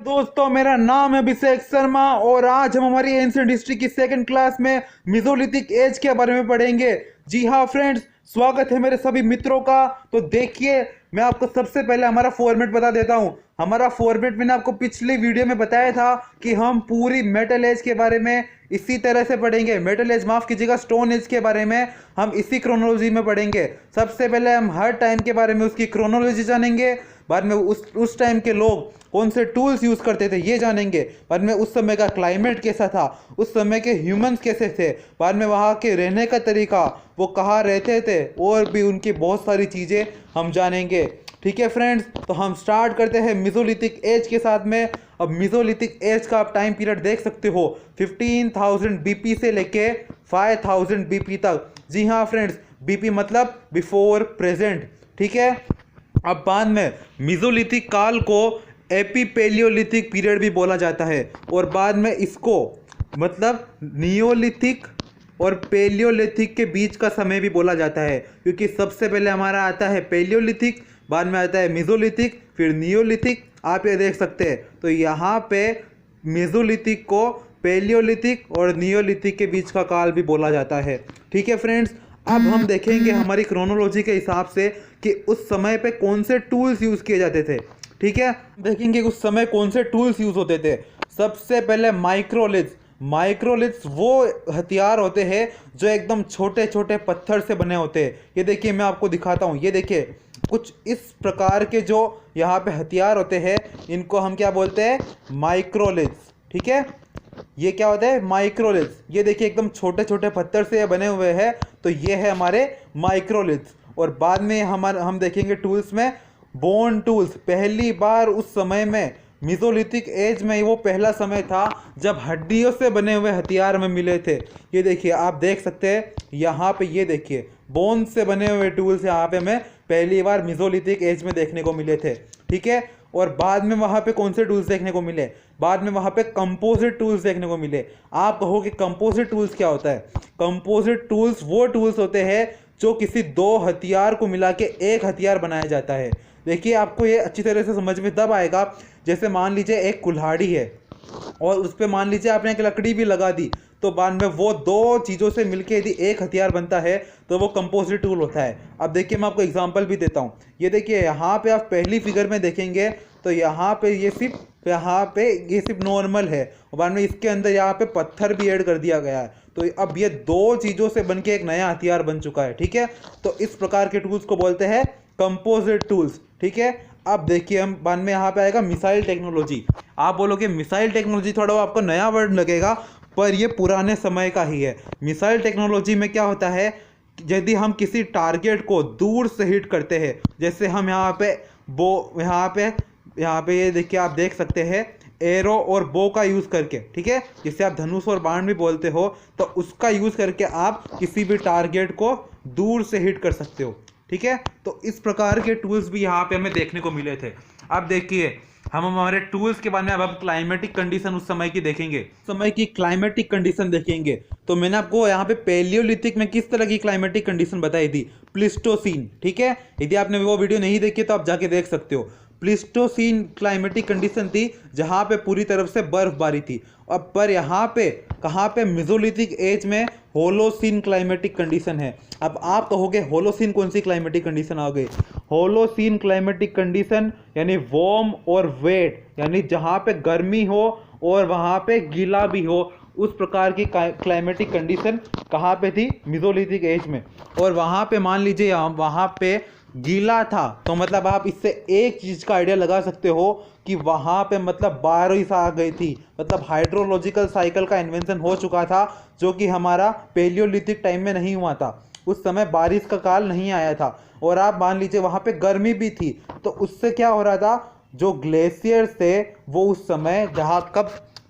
दोस्तों, मेरा नाम है अभिषेक शर्मा और आज हम हमारी एंशिएंट हिस्ट्री की सेकंड क्लास में मिजोलिथिक एज के बारे में पढ़ेंगे। जी हाँ फ्रेंड्स, स्वागत है मेरे सभी मित्रों का। तो देखिए, मैं आपको सबसे पहले हमारा फॉर्मेट बता देता हूँ। हमारा फॉर्मेट मैंने आपको पिछली वीडियो में बताया था कि हम पूरी मेटल एज के बारे में इसी तरह से पढ़ेंगे। मेटल एज माफ कीजिएगा, स्टोन एज के बारे में हम इसी क्रोनोलॉजी में पढ़ेंगे। सबसे पहले हम हर टाइम के बारे में उसकी क्रोनोलॉजी जानेंगे, बाद में उस टाइम के लोग कौन से टूल्स यूज करते थे ये जानेंगे, बाद में उस समय का क्लाइमेट कैसा था, उस समय के ह्यूमंस कैसे थे, बाद में वहाँ के रहने का तरीका, वो कहाँ रहते थे, और भी उनकी बहुत सारी चीज़ें हम जानेंगे। ठीक है फ्रेंड्स, तो हम स्टार्ट करते हैं मिजोलिथिक एज के साथ में। अब मिजोलिथिक एज का आप टाइम पीरियड देख सकते हो, 15,000 बीपी से लेके 5,000 बीपी तक। जी हाँ फ्रेंड्स, बीपी मतलब बिफोर प्रेजेंट। ठीक है, अब बाद में मिजोलिथिक काल को एपीपेलियोलिथिक पीरियड भी बोला जाता है, और बाद में इसको मतलब नियोलिथिक और पेलियोलिथिक के बीच का समय भी बोला जाता है, क्योंकि सबसे पहले हमारा आता है पेलियोलिथिक, बाद में आता है मिजोलिथिक, फिर नियोलिथिक। आप ये देख सकते हैं, तो यहाँ पे मेसोलिथिक को पेलियोलिथिक और नियोलिथिक के बीच का काल भी बोला जाता है। ठीक है फ्रेंड्स, अब हम देखेंगे हमारी क्रोनोलॉजी के हिसाब से कि उस समय पे कौन से टूल्स यूज़ किए जाते थे। ठीक है, देखेंगे उस समय कौन से टूल्स यूज़ होते थे। सबसे पहले माइक्रोलिथ्स। माइक्रोलिथ्स वो हथियार होते हैं जो एकदम छोटे छोटे पत्थर से बने होते हैं। ये देखिए, मैं आपको दिखाता हूँ। ये देखिए, कुछ इस प्रकार के जो यहाँ पे हथियार होते हैं, इनको हम क्या बोलते हैं? माइक्रोलिथ्स। ठीक है, ये क्या होता है? माइक्रोलिथ्स। ये देखिए, एकदम छोटे छोटे पत्थर से ये बने हुए हैं, तो ये है हमारे माइक्रोलिथ्स। और बाद में हम देखेंगे टूल्स में बोन टूल्स। पहली बार उस समय में मिजोलिथिक एज में वो पहला समय था जब हड्डियों से बने हुए हथियार में मिले थे। ये देखिए, आप देख सकते हैं यहाँ पे, ये देखिए बोन से बने हुए टूल्स यहाँ पे हमें पहली बार मिजोलिथिक एज में देखने को मिले थे। ठीक है, और बाद में वहाँ पे कौन से टूल्स देखने को मिले? बाद में वहाँ पे कंपोजिट टूल्स देखने को मिले। आप कहोगे कंपोजिट टूल्स क्या होता है? कंपोजिट टूल्स वो टूल्स होते हैं जो किसी दो हथियार को मिला के एक हथियार बनाया जाता है। देखिए, आपको ये अच्छी तरह से समझ में तब आएगा जैसे मान लीजिए एक कुल्हाड़ी है और उस पर मान लीजिए आपने एक लकड़ी भी लगा दी, तो बाद में वो दो चीज़ों से मिलके यदि एक हथियार बनता है तो वो कंपोजिट टूल होता है। अब देखिए, मैं आपको एग्जांपल भी देता हूँ। ये देखिए, यहाँ पे आप पहली फिगर में देखेंगे तो यहाँ पे ये सिर्फ नॉर्मल है, और बाद में इसके अंदर यहाँ पे पत्थर भी ऐड कर दिया गया है। तो अब ये दो चीज़ों से बनके एक नया हथियार बन चुका है। ठीक है, तो इस प्रकार के टूल्स को बोलते हैं कंपोजिट टूल्स। ठीक है, अब देखिए, हम बाद में यहाँ पे आएगा मिसाइल टेक्नोलॉजी। आप बोलोगे मिसाइल टेक्नोलॉजी, थोड़ा आपको नया वर्ड लगेगा, पर ये पुराने समय का ही है। मिसाइल टेक्नोलॉजी में क्या होता है, यदि हम किसी टारगेट को दूर से हिट करते हैं, जैसे हम यहाँ पे ये देखिए, आप देख सकते हैं एरो और बो का यूज़ करके। ठीक है, जिसे आप धनुष और बाण भी बोलते हो, तो उसका यूज़ करके आप किसी भी टारगेट को दूर से हिट कर सकते हो। ठीक है, तो इस प्रकार के टूल्स भी यहाँ पे हमें देखने को मिले थे। अब देखिए, हम हमारे टूल्स के बारे में अब क्लाइमेटिक कंडीशन उस समय की देखेंगे, समय की क्लाइमेटिक कंडीशन देखेंगे। तो मैंने आपको यहाँ पे पेलियोलिथिक में किस तरह की क्लाइमेटिक कंडीशन बताई थी, प्लिस्टोसीन। ठीक है, यदि आपने वो वीडियो नहीं देखी तो आप जाके देख सकते हो। प्लिस्टोसीन क्लाइमेटिक कंडीशन थी जहाँ पे पूरी तरफ से बर्फबारी थी। अब पर यहाँ पे कहाँ पे मिजोलिथिक एज में होलोसीन क्लाइमेटिक कंडीशन है। अब आप कहोगे होलोसीन कौन सी क्लाइमेटिक कंडीशन आ गई? होलोसीन क्लाइमेटिक कंडीशन यानी वार्म और वेट, यानी जहाँ पे गर्मी हो और वहाँ पे गीला भी हो, उस प्रकार की क्लाइमेटिक कंडीशन कहाँ पे थी? मिजोलिथिक एज में। और वहाँ पे मान लीजिए वहाँ पे गीला था, तो मतलब आप इससे एक चीज़ का आइडिया लगा सकते हो कि वहाँ पे मतलब बारिश आ गई थी, मतलब हाइड्रोलॉजिकल साइकिल का इन्वेंशन हो चुका था, जो कि हमारा पेलियोलिथिक टाइम में नहीं हुआ था। उस समय बारिश का काल नहीं आया था। और आप मान लीजिए वहाँ पे गर्मी भी थी, तो उससे क्या हो रहा था, जो ग्लेशियर्स थे वो उस समय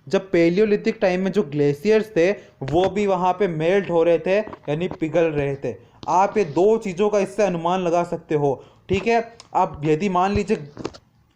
जब पेलियोलिथिक टाइम में जो ग्लेशियर्स थे वो भी वहाँ पे मेल्ट हो रहे थे, यानी पिघल रहे थे। आप ये दो चीज़ों का इससे अनुमान लगा सकते हो। ठीक है, अब यदि मान लीजिए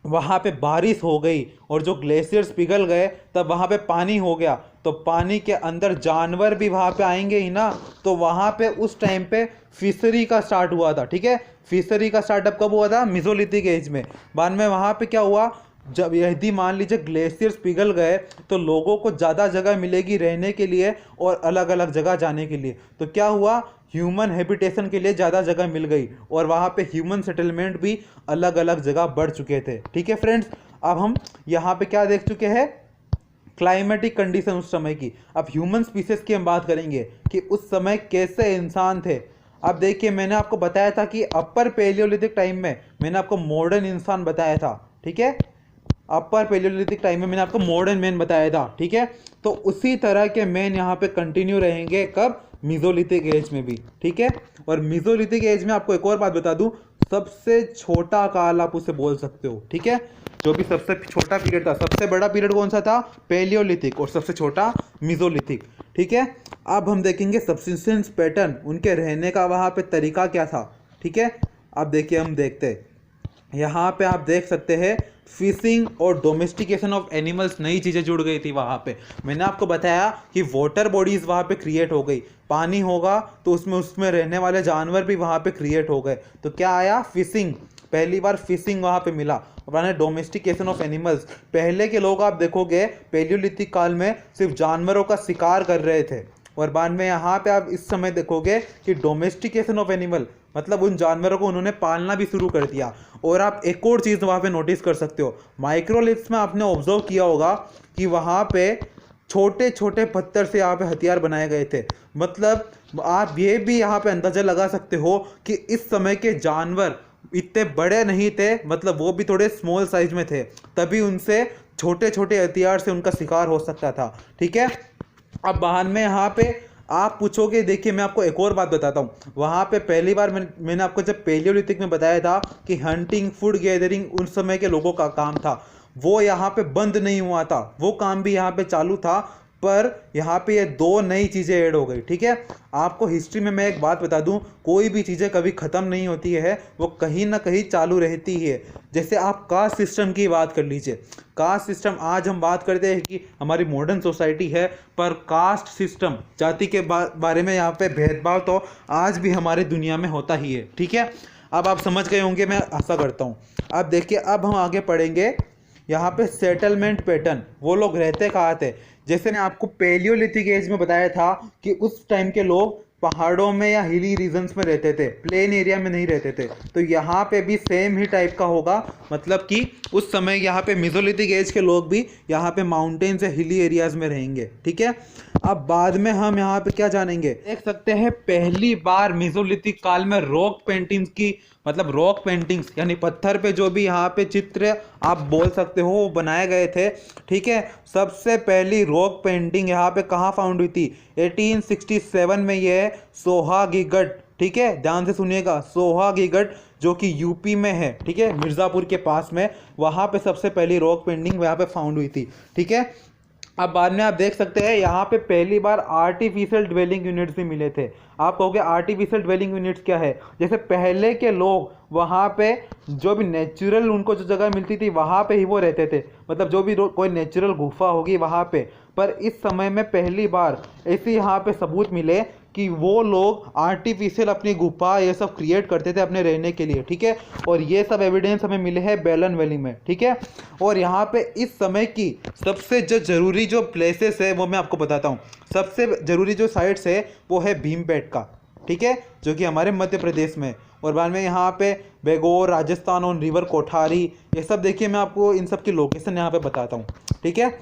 वहाँ पे बारिश हो गई और जो ग्लेशियर्स पिघल गए, तब वहाँ पे पानी हो गया, तो पानी के अंदर जानवर भी वहाँ पे आएंगे ही ना। तो वहाँ पे उस टाइम पे फिशरी का स्टार्ट हुआ था। ठीक है, फिशरी का स्टार्टअप कब हुआ था? मिजोलिथिक एज में। बाद में वहाँ पे क्या हुआ, जब यदि मान लीजिए ग्लेशियर्स पिघल गए तो लोगों को ज़्यादा जगह मिलेगी रहने के लिए और अलग अलग जगह जाने के लिए। तो क्या हुआ, ह्यूमन हैबिटेशन के लिए ज़्यादा जगह मिल गई और वहाँ पे ह्यूमन सेटलमेंट भी अलग अलग जगह बढ़ चुके थे। ठीक है फ्रेंड्स, अब हम यहाँ पे क्या देख चुके हैं, क्लाइमेटिक कंडीशन उस समय की। अब ह्यूमन स्पीसीज की हम बात करेंगे कि उस समय कैसे इंसान थे। अब देखिए, मैंने आपको बताया था कि अपर पैलियोलिथिक टाइम में मैंने आपको मॉडर्न इंसान बताया था। ठीक है, अपर पैलियोलिथिक टाइम में मैंने आपको मॉडर्न मैन बताया था। ठीक है, तो उसी तरह के मैन यहाँ पे कंटिन्यू रहेंगे कब, मीजोलिथिक एज में भी। ठीक है, और मीजोलिथिक एज में आपको एक और बात बता दूं, सबसे छोटा काल आप उसे बोल सकते हो। ठीक है, जो भी सबसे छोटा पीरियड था, सबसे बड़ा पीरियड कौन सा था, पैलियोलिथिक, और सबसे छोटा मीजोलिथिक। ठीक है, अब हम देखेंगे सब्सिस्टेंस पैटर्न, उनके रहने का वहाँ पे तरीका क्या था। ठीक है, अब देखिए, हम देखते हैं यहाँ पे आप देख सकते हैं फिशिंग और डोमेस्टिकेशन ऑफ एनिमल्स, नई चीज़ें जुड़ गई थी वहाँ पे। मैंने आपको बताया कि वाटर बॉडीज़ वहाँ पे क्रिएट हो गई, पानी होगा तो उसमें रहने वाले जानवर भी वहाँ पे क्रिएट हो गए। तो क्या आया, फिशिंग, पहली बार फिशिंग वहाँ पे मिला। और डोमेस्टिकेशन ऑफ एनिमल्स, पहले के लोग आप देखोगे पैलियोलिथिक काल में सिर्फ जानवरों का शिकार कर रहे थे, और बाद में यहाँ पे आप इस समय देखोगे कि डोमेस्टिकेशन ऑफ एनिमल मतलब उन जानवरों को उन्होंने पालना भी शुरू कर दिया। और आप एक और चीज़ वहाँ पे नोटिस कर सकते हो, माइक्रोलिथ्स में आपने ऑब्जर्व किया होगा कि वहाँ पे छोटे छोटे पत्थर से यहाँ पे हथियार बनाए गए थे। मतलब आप ये भी यहाँ पे अंदाज़ा लगा सकते हो कि इस समय के जानवर इतने बड़े नहीं थे, मतलब वो भी थोड़े स्मॉल साइज में थे, तभी उनसे छोटे छोटे हथियार से उनका शिकार हो सकता था। ठीक है, अब बाद में यहाँ पे आप पूछोगे, देखिए मैं आपको एक और बात बताता हूँ, वहाँ पे पहली बार मैंने आपको जब पैलियोलिथिक में बताया था कि हंटिंग, फूड गैदरिंग उस समय के लोगों का काम था, वो यहाँ पे बंद नहीं हुआ था, वो काम भी यहाँ पे चालू था, पर यहाँ पे ये दो नई चीज़ें ऐड हो गई। ठीक है, आपको हिस्ट्री में मैं एक बात बता दूँ, कोई भी चीज़ें कभी ख़त्म नहीं होती है, वो कहीं ना कहीं चालू रहती है। जैसे आप कास्ट सिस्टम की बात कर लीजिए, कास्ट सिस्टम, आज हम बात करते हैं कि हमारी मॉडर्न सोसाइटी है, पर कास्ट सिस्टम, जाति के बारे में यहाँ पे भेदभाव तो आज भी हमारी दुनिया में होता ही है। ठीक है, अब आप समझ गए होंगे, मैं आशा करता हूँ। अब देखिए, अब हम आगे पढ़ेंगे यहाँ पे सेटलमेंट पैटर्न, वो लोग रहते कहाँ थे। जैसे मैं आपको पैलियोलिथिक एज में बताया था कि उस टाइम के लोग पहाड़ों में या हिली रीजन्स में रहते थे, प्लेन एरिया में नहीं रहते थे। तो यहाँ पे भी सेम ही टाइप का होगा, मतलब कि उस समय यहाँ पे मेसोलिथिक एज के लोग भी यहाँ पे माउंटेन्स या हिली एरियाज में रहेंगे। ठीक है, अब बाद में हम यहाँ पे क्या जानेंगे, देख सकते हैं पहली बार मेसोलिथिक काल में रॉक पेंटिंग्स की, मतलब रॉक पेंटिंग्स यानी पत्थर पे जो भी यहाँ पे चित्र आप बोल सकते हो वो बनाए गए थे। ठीक है, सबसे पहली रॉक पेंटिंग यहाँ पे कहाँ फाउंड हुई थी, 1867 में ये है सोहागीगढ़। ठीक है, ध्यान से सुनिएगा, सोहागीगढ़ जो कि यूपी में है। ठीक है, मिर्ज़ापुर के पास में, वहाँ पे सबसे पहली रॉक पेंटिंग यहाँ पे फाउंड हुई थी। ठीक है, अब बाद में आप देख सकते हैं यहाँ पे पहली बार आर्टिफिशियल ड्वेलिंग यूनिट्स भी मिले थे। आप कहोगे आर्टिफिशियल ड्वेलिंग यूनिट्स क्या है, जैसे पहले के लोग वहाँ पे जो भी नेचुरल उनको जो जगह मिलती थी वहाँ पे ही वो रहते थे, मतलब जो भी कोई नेचुरल गुफा होगी वहाँ पे। पर इस समय में पहली बार ऐसे यहाँ पे सबूत मिले कि वो लोग आर्टिफिशियल अपनी गुफा ये सब क्रिएट करते थे अपने रहने के लिए। ठीक है, और ये सब एविडेंस हमें मिले हैं बेलन वैली में। ठीक है, और यहाँ पे इस समय की सबसे जो ज़रूरी जो प्लेसेस है वो मैं आपको बताता हूँ। सबसे ज़रूरी जो साइट्स है वो है भीमबेटका, ठीक है, जो कि हमारे मध्य प्रदेश में। और बाद में यहाँ पे बेगोर, राजस्थान और रिवर कोठारी, ये सब देखिए मैं आपको इन सब की लोकेशन यहाँ पे बताता हूँ। ठीक है,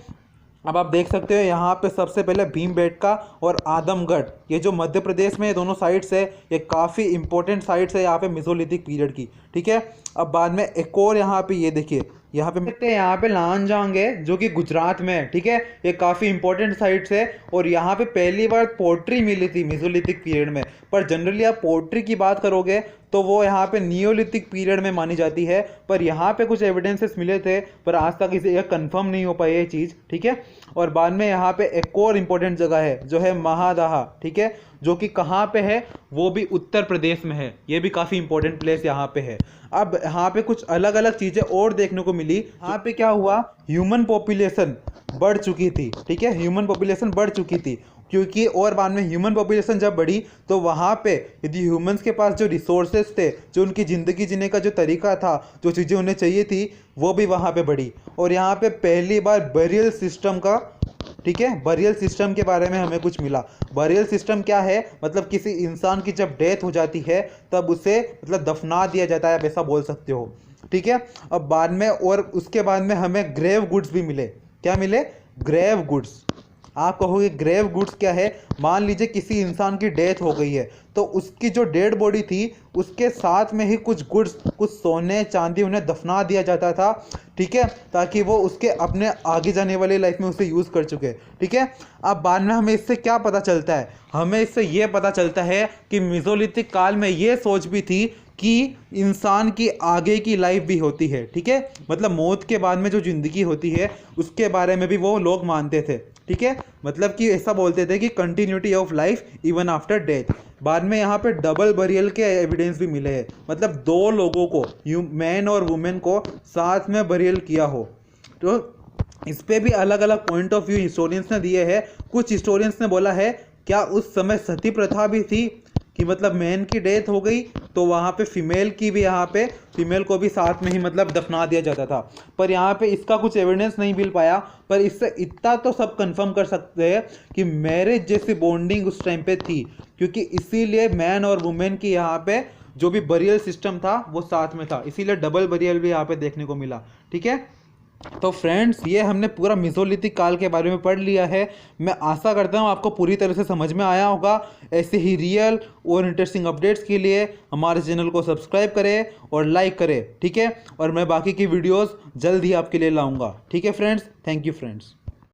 अब आप देख सकते हो यहाँ पे सबसे पहले भीमबेटका और आदमगढ़, ये जो मध्य प्रदेश में ये दोनों साइट्स है, ये काफ़ी इंपॉर्टेंट साइट्स है यहाँ पे मेसोलिथिक पीरियड की। ठीक है, अब बाद में एक और यहाँ पे ये देखिए, यहाँ पे देखते हैं यहाँ पे लांजांग है जो कि गुजरात में है। ठीक है, ये काफ़ी इंपॉर्टेंट साइट्स है और यहाँ पे पहली बार पोट्री मिली थी मेसोलिथिक पीरियड में। पर जनरली आप पोट्री की बात करोगे तो वो यहाँ पे नियोलिथिक पीरियड में मानी जाती है, पर यहाँ पे कुछ एविडेंसेस मिले थे पर आज तक इसे यह कंफर्म नहीं हो पाई ये चीज़। ठीक है, और बाद में यहाँ पे एक और इम्पोर्टेंट जगह है जो है महादाहा। ठीक है, जो कि कहाँ पे है, वो भी उत्तर प्रदेश में है, ये भी काफ़ी इंपॉर्टेंट प्लेस यहाँ पे है। अब यहाँ पे कुछ अलग अलग चीज़ें और देखने को मिली। यहाँ पे क्या हुआ, ह्यूमन पॉपुलेशन बढ़ चुकी थी। ठीक है, ह्यूमन पॉपुलेशन बढ़ चुकी थी क्योंकि और बाद में ह्यूमन पॉपुलेशन जब बढ़ी तो वहाँ पे यदि ह्यूमंस के पास जो रिसोर्सेज थे, जो उनकी ज़िंदगी जीने का जो तरीका था, जो चीज़ें उन्हें चाहिए थी, वो भी वहाँ पे बढ़ी। और यहाँ पे पहली बार बरियल सिस्टम का, ठीक है, बरियल सिस्टम के बारे में हमें कुछ मिला। बरियल सिस्टम क्या है, मतलब किसी इंसान की जब डेथ हो जाती है तब उसे मतलब दफना दिया जाता है, आप ऐसा बोल सकते हो, ठीक है। अब बाद में और उसके बाद में हमें ग्रेव गुड्स भी मिले। क्या मिले? Grave goods. आप कहोगे ग्रेव गुड्स क्या है? मान लीजिए किसी इंसान की डेथ हो गई है तो उसकी जो डेड बॉडी थी उसके साथ में ही कुछ गुड्स, कुछ सोने चांदी उन्हें दफना दिया जाता था, ठीक है, ताकि वो उसके अपने आगे जाने वाली लाइफ में उसे यूज़ कर चुके, ठीक है। अब बाद में हमें इससे क्या पता चलता है? हमें इससे ये पता चलता है कि मेसोलिथिक काल में ये सोच भी थी कि इंसान की आगे की लाइफ भी होती है, ठीक है, मतलब मौत के बाद में जो ज़िंदगी होती है उसके बारे में भी वो लोग मानते थे, ठीक है। मतलब कि ऐसा बोलते थे कि continuity of life even after death. बाद में यहाँ पे डबल बरियल के एविडेंस भी मिले हैं, मतलब दो लोगों को, मैन और वुमेन को साथ में बरियल किया हो। तो इस पे भी अलग अलग पॉइंट ऑफ व्यू हिस्टोरियंस ने दिए हैं। कुछ हिस्टोरियंस ने बोला है क्या उस समय सती प्रथा भी थी, कि मतलब मैन की डेथ हो गई तो वहाँ पे फीमेल की भी, यहाँ पे फीमेल को भी साथ में ही मतलब दफना दिया जाता था। पर यहाँ पे इसका कुछ एविडेंस नहीं मिल पाया, पर इससे इतना तो सब कंफर्म कर सकते हैं कि मैरिज जैसी बॉन्डिंग उस टाइम पे थी, क्योंकि इसीलिए मैन और वुमेन की यहाँ पे जो भी बरियल सिस्टम था वो साथ में था, इसीलिए डबल बरियल भी यहाँ पे देखने को मिला, ठीक है। तो फ्रेंड्स, ये हमने पूरा मेसोलिथिक काल के बारे में पढ़ लिया है। मैं आशा करता हूँ आपको पूरी तरह से समझ में आया होगा। ऐसे ही रियल और इंटरेस्टिंग अपडेट्स के लिए हमारे चैनल को सब्सक्राइब करें और लाइक करें, ठीक है। और मैं बाकी की वीडियोस जल्द ही आपके लिए लाऊंगा, ठीक है फ्रेंड्स। Thank you friends.